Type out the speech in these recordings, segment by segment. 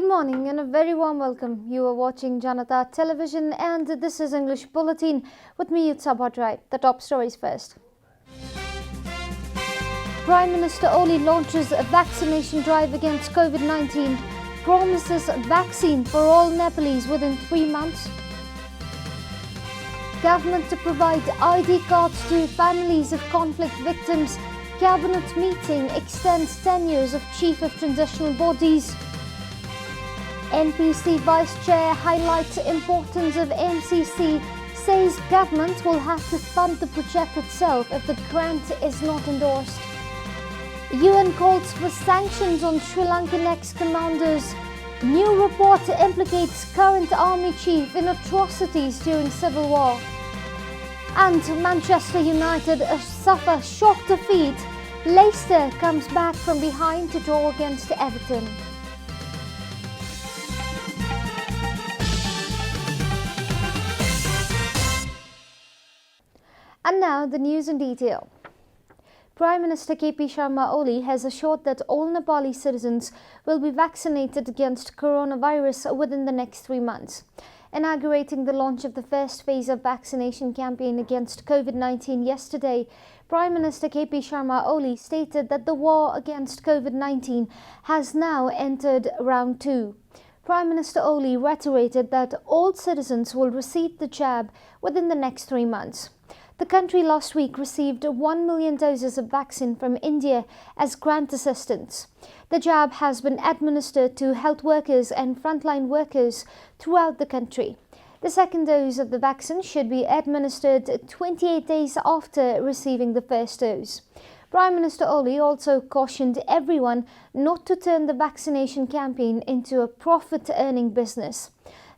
morning and a very warm welcome. You are watching JanataTelevision and this is English Bulletin with me, Sabha Rai. The top stories first. Prime Minister Oli launches a vaccination drive against COVID-19, promises vaccine for all Nepalese within 3 months. Government to provide ID cards to families of conflict victims. Cabinet meeting extends tenures of Chief of Transitional Bodies. NPC Vice Chair highlights the importance of MCC, says government will have to fund the project itself if the grant is not endorsed. UN calls for sanctions on Sri Lankan ex-commanders. New report implicates current army chief in atrocities during civil war. And Manchester United suffer shock defeat. Leicester comes back from behind to draw against Everton. And now the news in detail. Prime Minister KP Sharma Oli has assured that all Nepali citizens will be vaccinated against coronavirus within the next 3 months. Inaugurating the launch of the first phase of vaccination campaign against COVID-19 yesterday, Prime Minister KP Sharma Oli stated that the war against COVID-19 has now entered round 2. Prime Minister Oli reiterated that all citizens will receive the jab within the next 3 months. The country last week received 1 million doses of vaccine from India as grant assistance. The jab has been administered to health workers and frontline workers throughout the country. The second dose of the vaccine should be administered 28 days after receiving the first dose. Prime Minister Oli also cautioned everyone not to turn the vaccination campaign into a profit-earning business.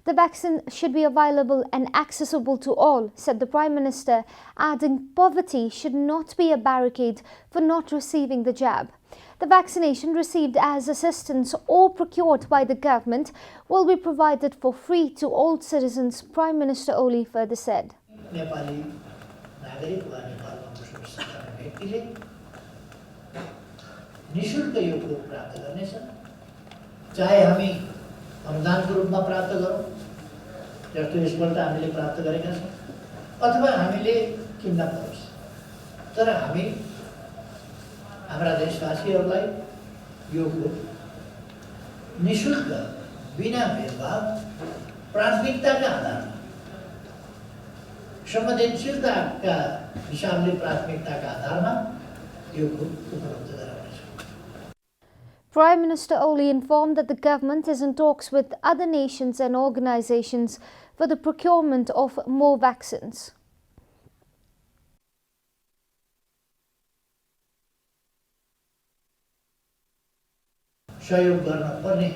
The vaccine should be available and accessible to all, said the Prime Minister, adding poverty should not be a barricade for not receiving the jab. The vaccination received as assistance or procured by the government will be provided for free to all citizens, Prime Minister Oli further said. अनुदानको रूपमा प्राप्त गरौँ जस्तो यसपल्ट हामीले प्राप्त गरेका छौँ अथवा हामीले किन्न परोस् तर हामी हाम्रा देशवासीहरूलाई यो निःशुल्क बिना भेदभाव प्राथमिकताका आधारमा संवेदनशीलताका हिसाबले प्राथमिकताका आधारमा यो उपलब्ध गराउनेछौँ। Prime Minister Oli informed that the government is in talks with other nations and organizations for the procurement of more vaccines. सहयोग गर्न पर्ने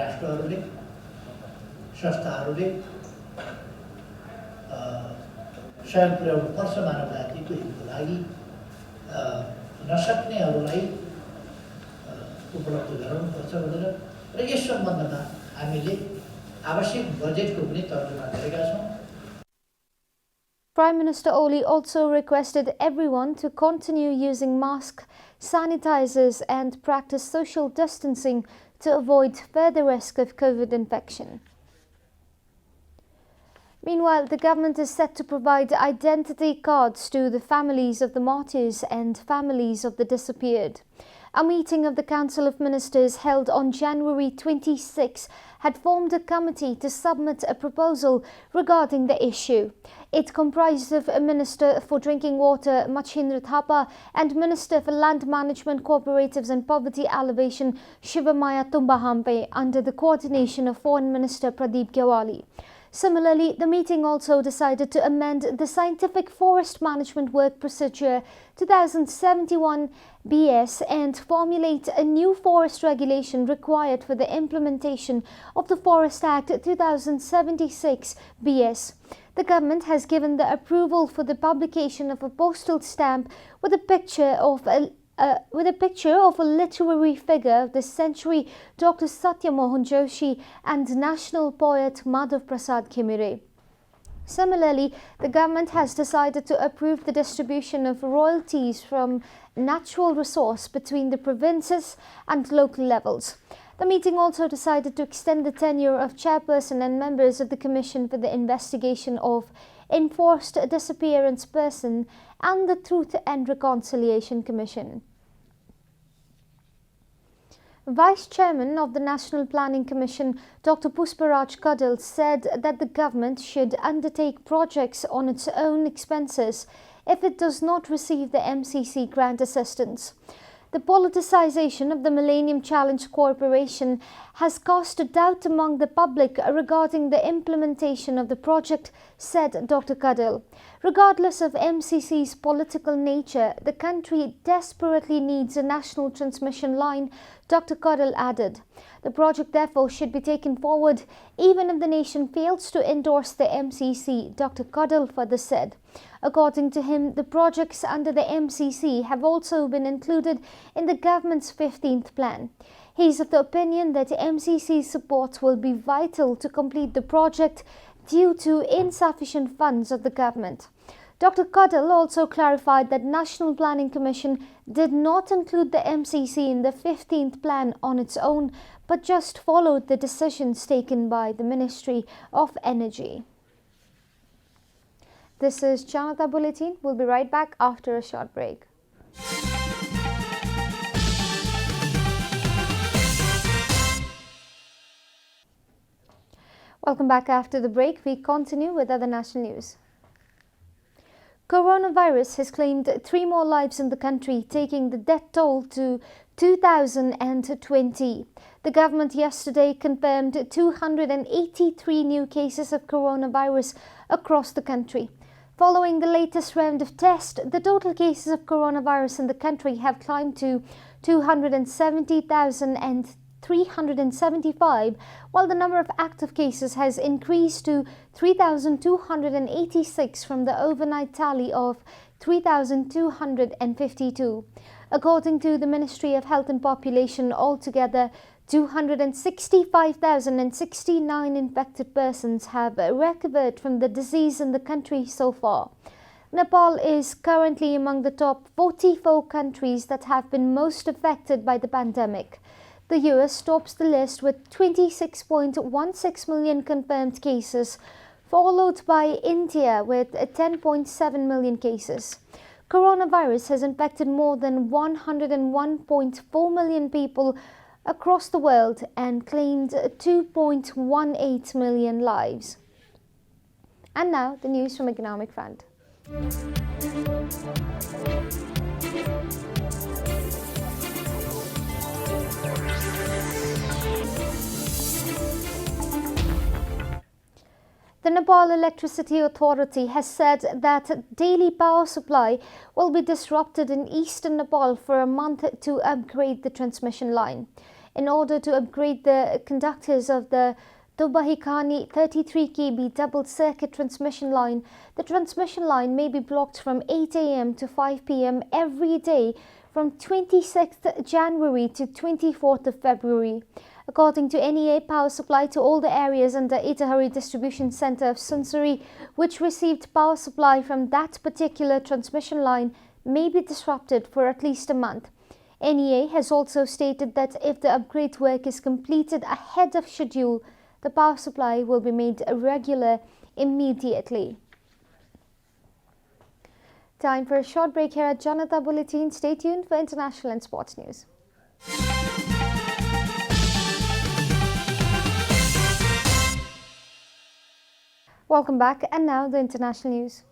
राष्ट्रहरूले संस्थाहरूले सहयोग पुर्याउनु पर्छ मानव जातिको हितको लागि नसक्नेहरूलाई उपलब्ध गराउनुपर्छ भनेर र यस सम्बन्धमा हामीले आवश्यक बजेटको पनि तर्जुमा गरेका छौँ। Prime Minister Oli also requested everyone to continue using masks, sanitizers and practice social distancing to avoid further risk of COVID infection. Meanwhile, the government is set to provide identity cards to the families of the martyrs and families of the disappeared. A meeting of the Council of Ministers held on January 26 had formed a committee to submit a proposal regarding the issue. It comprised of a Minister for Drinking Water, Machendra Thapa, and Minister for Land Management, Cooperatives and Poverty Alleviation, Shivamaya Tumbahampe, under the coordination of Foreign Minister Pradeep Gyawali. Similarly, the meeting also decided to amend the Scientific Forest Management Work Procedure 2071 BS and formulate a new forest regulation required for the implementation of the Forest Act 2076 BS. The government has given the approval for the publication of a postal stamp with a picture of a literary figure of the century, Dr. Satya Mohan Joshi, and national poet Madhav Prasad Khimire. Similarly, the government has decided to approve the distribution of royalties from natural resource between the provinces and local levels. The meeting also decided to extend the tenure of chairperson and members of the Commission for the Investigation of Enforced Disappearance Person and the Truth and Reconciliation Commission. Vice Chairman of the National Planning Commission, Dr. Pusparaj Kadal, said that the government should undertake projects on its own expenses if it does not receive the MCC grant assistance. The politicization of the Millennium Challenge Corporation has cast a doubt among the public regarding the implementation of the project, said Dr. Kadal. Regardless of MCC's political nature, the country desperately needs a national transmission line, Dr. Kadal added. The project therefore should be taken forward even if the nation fails to endorse the MCC, Dr. Kadal further said. According to him, the projects under the MCC have also been included in the government's 15th plan. He is of the opinion that MCC's support will be vital to complete the project due to insufficient funds of the government. Dr. Kadal also clarified that National Planning Commission did not include the MCC in the 15th plan on its own, but just followed the decisions taken by the Ministry of Energy. This is Janata Bulletin. We'll be right back after a short break. Welcome back after the break. We continue with other national news. Coronavirus has claimed 3 more lives in the country, taking the death toll to 2,020. The government yesterday confirmed 283 new cases of coronavirus across the country. Following the latest round of tests, the total cases of coronavirus in the country have climbed to 270,375, while the number of active cases has increased to 3,286 from the overnight tally of 3,252. According to the Ministry of Health and Population, altogether 265,069 infected persons have recovered from the disease in the country so far. Nepal is currently among the top 44 countries that have been most affected by the pandemic. The US tops the list with 26.16 million confirmed cases, followed by India with 10.7 million cases. Coronavirus has infected more than 101.4 million people across the world and claimed 2.18 million lives. And now the news from economic front. The Nepal Electricity Authority has said that daily power supply will be disrupted in eastern Nepal for a month to upgrade the transmission line. In order to upgrade the conductors of the Dobahikani 33 kV double circuit transmission line, the transmission line may be blocked from 8 a.m. to 5 p.m. every day from 26th January to 24th of February. According to NEA, power supply to all the areas under Itahari Distribution Center of Sunsuri, which received power supply from that particular transmission line, may be disrupted for at least a month. NEA has also stated that if the upgrade work is completed ahead of schedule, the power supply will be made regular immediately. Time for a short break here at Janata Bulletin. Stay tuned for international and sports news. Welcome back, and now the international news.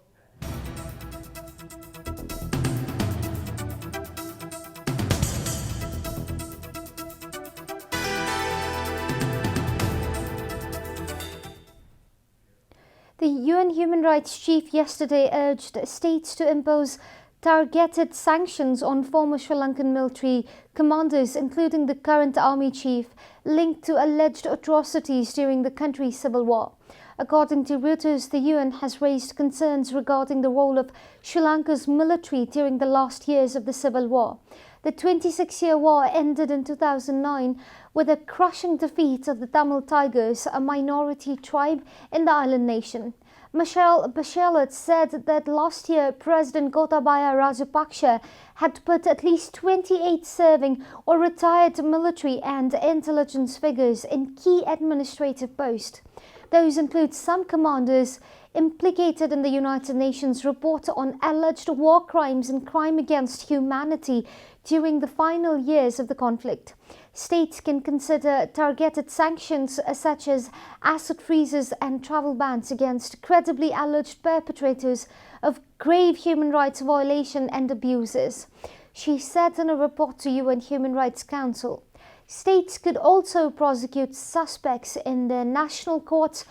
The UN Human Rights Chief yesterday urged states to impose targeted sanctions on former Sri Lankan military commanders, including the current army chief, linked to alleged atrocities during the country's civil war. According to Reuters, the UN has raised concerns regarding the role of Sri Lanka's military during the last years of the civil war. The 26-year war ended in 2009 with a crushing defeat of the Tamil Tigers, a minority tribe in the island nation. Michelle Bachelet said that last year President Gotabaya Rajapaksa had put at least 28 serving or retired military and intelligence figures in key administrative posts. Those include some commanders implicated in the United Nations report on alleged war crimes and crime against humanity during the final years of the conflict. States can consider targeted sanctions such as asset freezes and travel bans against credibly alleged perpetrators of grave human rights violation and abuses, she said in a report to UN Human Rights Council. States could also prosecute suspects in their national courts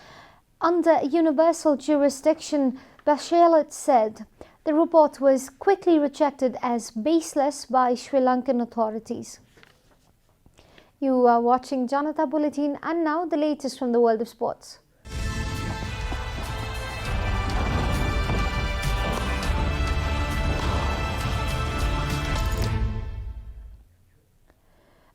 under universal jurisdiction, Bachelet said. The report was quickly rejected as baseless by Sri Lankan authorities. You are watching Janata Bulletin, and now the latest from the world of sports.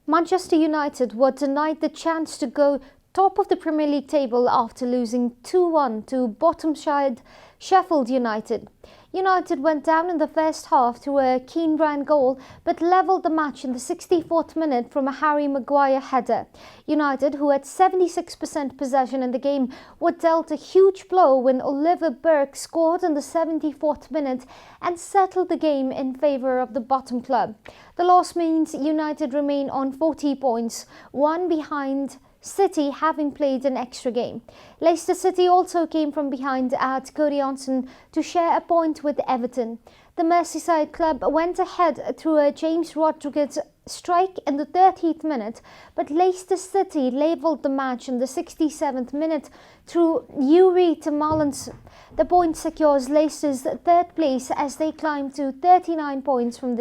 Manchester United were denied the chance to go top of the Premier League table after losing 2-1 to bottom side Sheffield United. United went down in the first half through a Keane Brand goal but levelled the match in the 64th minute from a Harry Maguire header. United, who had 76% possession in the game, were dealt a huge blow when Oliver Burke scored in the 74th minute and settled the game in favour of the bottom club. The loss means United remain on 40 points, one behind City having played an extra game. Leicester City also came from behind at Cody Johnson to share a point with Everton. The Merseyside club went ahead through a James Rodriguez strike in the 30th minute, but Leicester City levelled the match in the 67th minute through Yuri Tielemans. The point secures Leicester's third place as they climb to 39 points from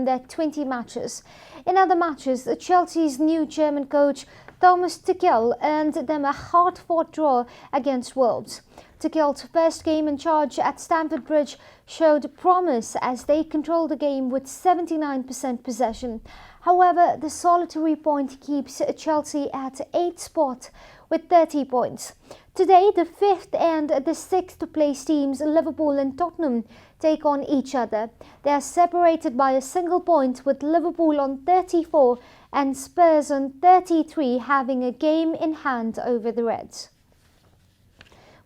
their 20 matches. In other matches, Chelsea's new German coach Thomas Tuchel earned them a hard-fought draw against Wolves. Tuchel's first game in charge at Stamford Bridge showed promise as they controlled the game with 79% possession. However, the solitary point keeps Chelsea at 8th spot with 30 points. Today, the 5th and the 6th place teams, Liverpool and Tottenham, take on each other. They are separated by a single point, with Liverpool on 34 and Spurs on 33 having a game in hand over the Reds.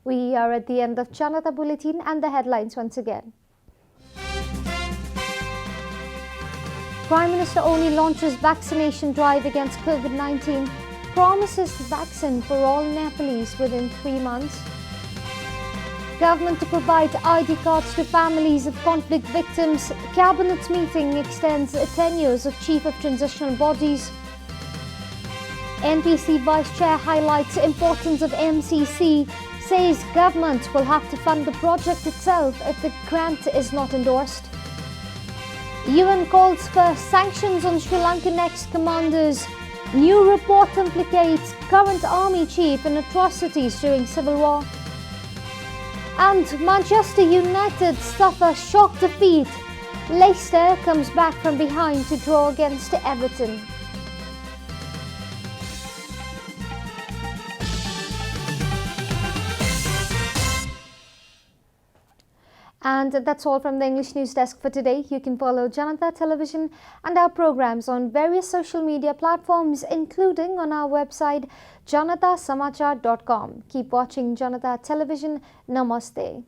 We are at the end of Janata Bulletin, and the headlines once again. Prime Minister only launches vaccination drive against COVID-19, promises vaccine for all Nepalese within 3 months. Government to provide ID cards to families of conflict victims. Cabinet meeting extends tenures of Chief of Transitional Bodies. NPC Vice Chair highlights importance of MCC, says government will have to fund the project itself if the grant is not endorsed. UN calls for sanctions on Sri Lankan ex-commanders. New report implicates current army chief in atrocities during civil war. And Manchester United suffer shock defeat. Leicester comes back from behind to draw against Everton. And that's all from the English News Desk for today. You can follow Janata Television and our programs on various social media platforms, including on our website janatasamachar.com. Keep watching Janata Television. Namaste.